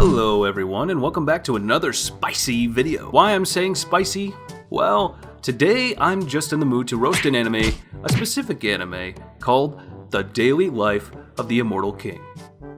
Hello everyone, and welcome back to another spicy video. Why I'm saying spicy? Well, today I'm just in the mood to roast an anime, a specific anime, called The Daily Life of the Immortal King.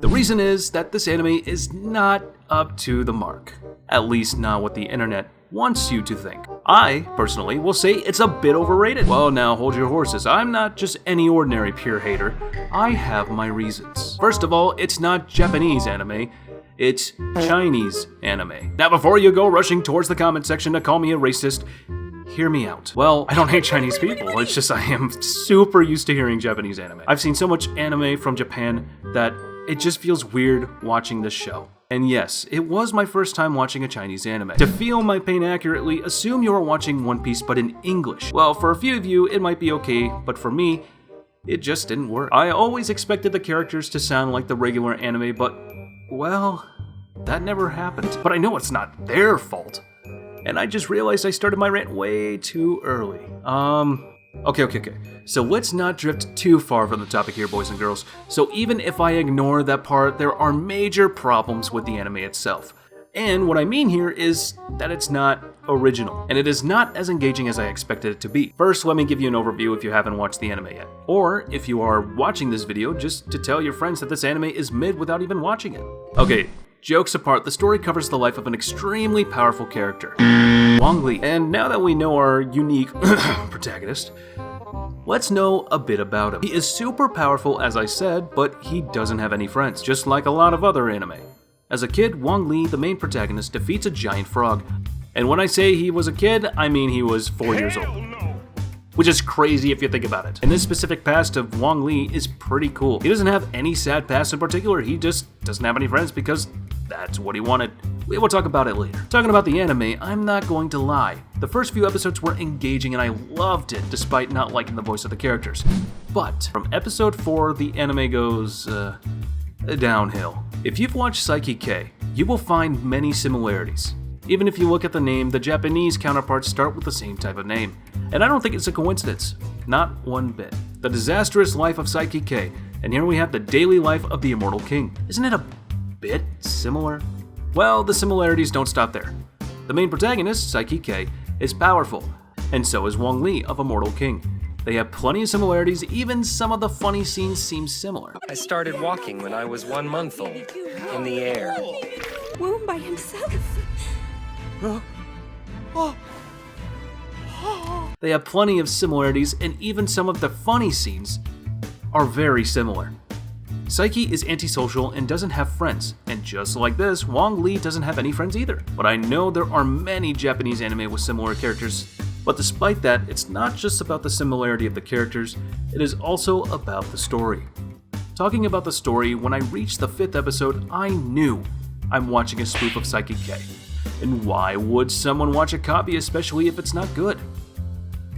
The reason is that this anime is not up to the mark. At least not what the internet wants you to think. I, personally, will say it's a bit overrated. Well, now hold your horses. I'm not just any ordinary pure hater. I have my reasons. First of all, it's not Japanese anime. It's Chinese anime. Now, before you go rushing towards the comment section to call me a racist, hear me out. Well, I don't hate Chinese people, it's just I am super used to hearing Japanese anime. I've seen so much anime from Japan that it just feels weird watching this show. And yes, it was my first time watching a Chinese anime. To feel my pain accurately, assume you are watching One Piece but in English. Well, for a few of you, it might be okay, but for me, it just didn't work. I always expected the characters to sound like the regular anime, but well, that never happened. But I know it's not their fault. And I just realized I started my rant way too early. Okay. So let's not drift too far from the topic here, boys and girls. So even if I ignore that part, there are major problems with the anime itself. And what I mean here is that it's not original, and it is not as engaging as I expected it to be. First, let me give you an overview if you haven't watched the anime yet. Or, if you are watching this video, just to tell your friends that this anime is mid without even watching it. Okay, jokes apart, the story covers the life of an extremely powerful character, Wang Li. And now that we know our unique protagonist, let's know a bit about him. He is super powerful, as I said, but he doesn't have any friends, just like a lot of other anime. As a kid, Wang Li, the main protagonist, defeats a giant frog. And when I say he was a kid, I mean he was 4 years old. Which is crazy if you think about it. And this specific past of Wang Li is pretty cool. He doesn't have any sad past in particular, he just doesn't have any friends because that's what he wanted. We will talk about it later. Talking about the anime, I'm not going to lie. The first few episodes were engaging and I loved it, despite not liking the voice of the characters. But from episode 4, the anime goes, downhill. If you've watched Psyche K, you will find many similarities. Even if you look at the name, the Japanese counterparts start with the same type of name. And I don't think it's a coincidence. Not one bit. The disastrous life of Psyche K, and here we have the daily life of the Immortal King. Isn't it a bit similar? Well, the similarities don't stop there. The main protagonist, Psyche K, is powerful, and so is Wang Li of Immortal King. They have plenty of similarities, even some of the funny scenes seem similar. I started walking when I was 1 month old, in the air. Womb by himself. They have plenty of similarities, and even some of the funny scenes are very similar. Psyche is antisocial and doesn't have friends, and just like this, Wang Li doesn't have any friends either. But I know there are many Japanese anime with similar characters. But despite that, it's not just about the similarity of the characters, it is also about the story. Talking about the story, when I reached the 5th episode, I knew I'm watching a spoof of Psyche K. And why would someone watch a copy, especially if it's not good?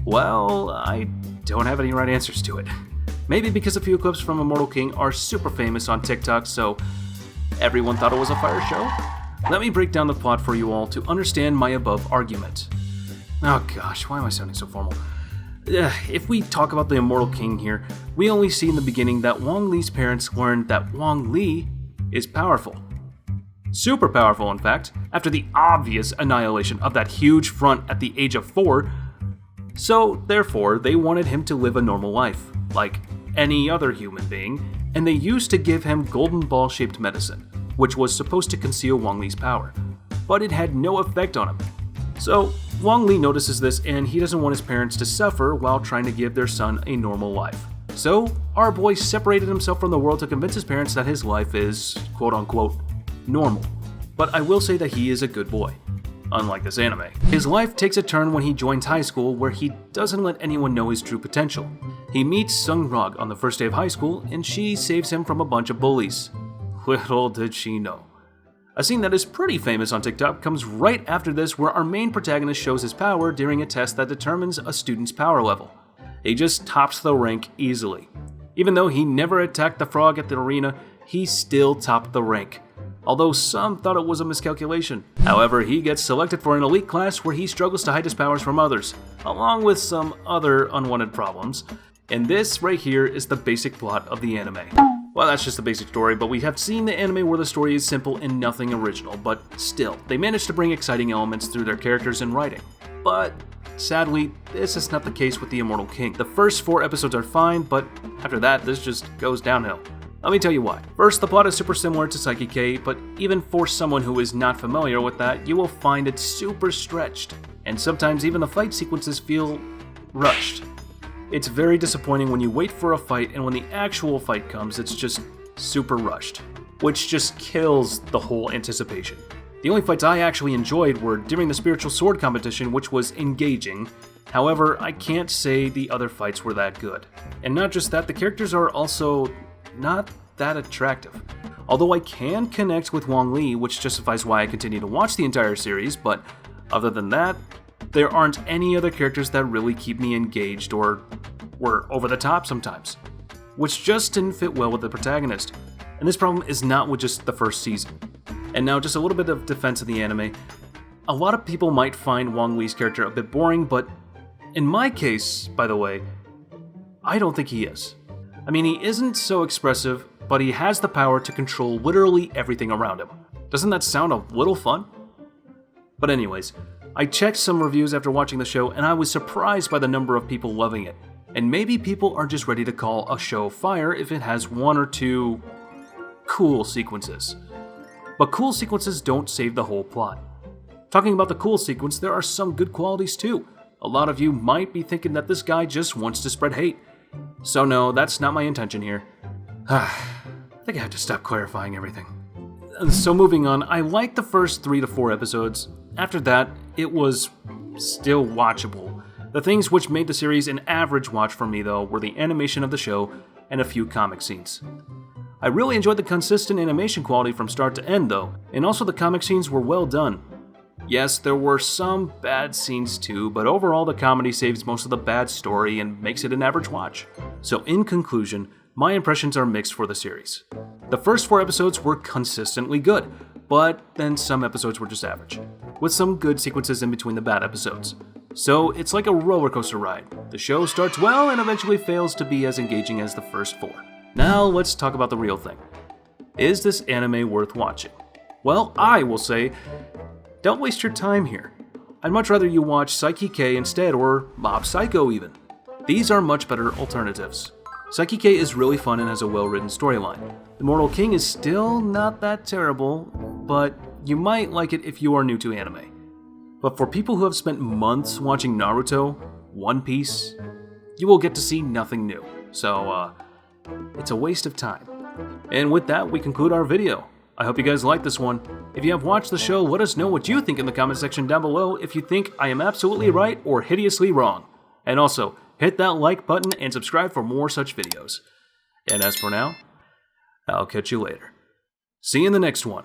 Well, I don't have any right answers to it. Maybe because a few clips from Immortal King are super famous on TikTok, so everyone thought it was a fire show? Let me break down the plot for you all to understand my above argument. Oh gosh, why am I sounding so formal? If we talk about the Immortal King here, we only see in the beginning that Wang Li's parents learned that Wang Li is powerful. Super powerful, in fact, after the obvious annihilation of that huge front at the age of 4. So, therefore, they wanted him to live a normal life, like any other human being, and they used to give him golden ball-shaped medicine, which was supposed to conceal Wang Li's power. But it had no effect on him. So, Wang Li notices this and he doesn't want his parents to suffer while trying to give their son a normal life. So, our boy separated himself from the world to convince his parents that his life is, quote-unquote, normal. But I will say that he is a good boy, unlike this anime. His life takes a turn when he joins high school where he doesn't let anyone know his true potential. He meets Sung Rog on the first day of high school and she saves him from a bunch of bullies. Little did she know. A scene that is pretty famous on TikTok comes right after this where our main protagonist shows his power during a test that determines a student's power level. He just tops the rank easily. Even though he never attacked the frog at the arena, he still topped the rank. Although some thought it was a miscalculation. However, he gets selected for an elite class where he struggles to hide his powers from others, along with some other unwanted problems. And this right here is the basic plot of the anime. Well, that's just the basic story, but we have seen the anime where the story is simple and nothing original, but still, they managed to bring exciting elements through their characters and writing. But sadly, this is not the case with the Immortal King. The first 4 episodes are fine, but after that, this just goes downhill. Let me tell you why. First, the plot is super similar to Psyche K, but even for someone who is not familiar with that, you will find it super stretched, and sometimes even the fight sequences feel rushed. It's very disappointing when you wait for a fight and when the actual fight comes, it's just super rushed, which just kills the whole anticipation. The only fights I actually enjoyed were during the spiritual sword competition, which was engaging. However, I can't say the other fights were that good. And not just that, the characters are also not that attractive. Although I can connect with Wong Lee, which justifies why I continue to watch the entire series, but other than that, there aren't any other characters that really keep me engaged or were over the top sometimes, which just didn't fit well with the protagonist. And this problem is not with just the first season. And now just a little bit of defense of the anime. A lot of people might find Wong Lee's character a bit boring, but in my case, by the way, I don't think he is. I mean, he isn't so expressive, but he has the power to control literally everything around him. Doesn't that sound a little fun? But anyways, I checked some reviews after watching the show, and I was surprised by the number of people loving it. And maybe people are just ready to call a show fire if it has 1 or 2 cool sequences. But cool sequences don't save the whole plot. Talking about the cool sequence, there are some good qualities too. A lot of you might be thinking that this guy just wants to spread hate. So no, that's not my intention here. I think I have to stop clarifying everything. So moving on, I liked the first 3 to 4 episodes. After that, it was still watchable. The things which made the series an average watch for me though were the animation of the show and a few comic scenes. I really enjoyed the consistent animation quality from start to end though, and also the comic scenes were well done. Yes, there were some bad scenes too, but overall the comedy saves most of the bad story and makes it an average watch. So in conclusion, my impressions are mixed for the series. The first 4 episodes were consistently good, but then some episodes were just average, with some good sequences in between the bad episodes. So it's like a roller coaster ride. The show starts well and eventually fails to be as engaging as the first 4. Now let's talk about the real thing. Is this anime worth watching? Well, I will say, don't waste your time here. I'd much rather you watch Psyche K instead, or Mob Psycho even. These are much better alternatives. Psyche K is really fun and has a well-written storyline. Immortal King is still not that terrible, but you might like it if you are new to anime. But for people who have spent months watching Naruto, One Piece, you will get to see nothing new. So, it's a waste of time. And with that, we conclude our video. I hope you guys liked this one. If you have watched the show, let us know what you think in the comment section down below if you think I am absolutely right or hideously wrong. And also, hit that like button and subscribe for more such videos. And as for now, I'll catch you later. See you in the next one.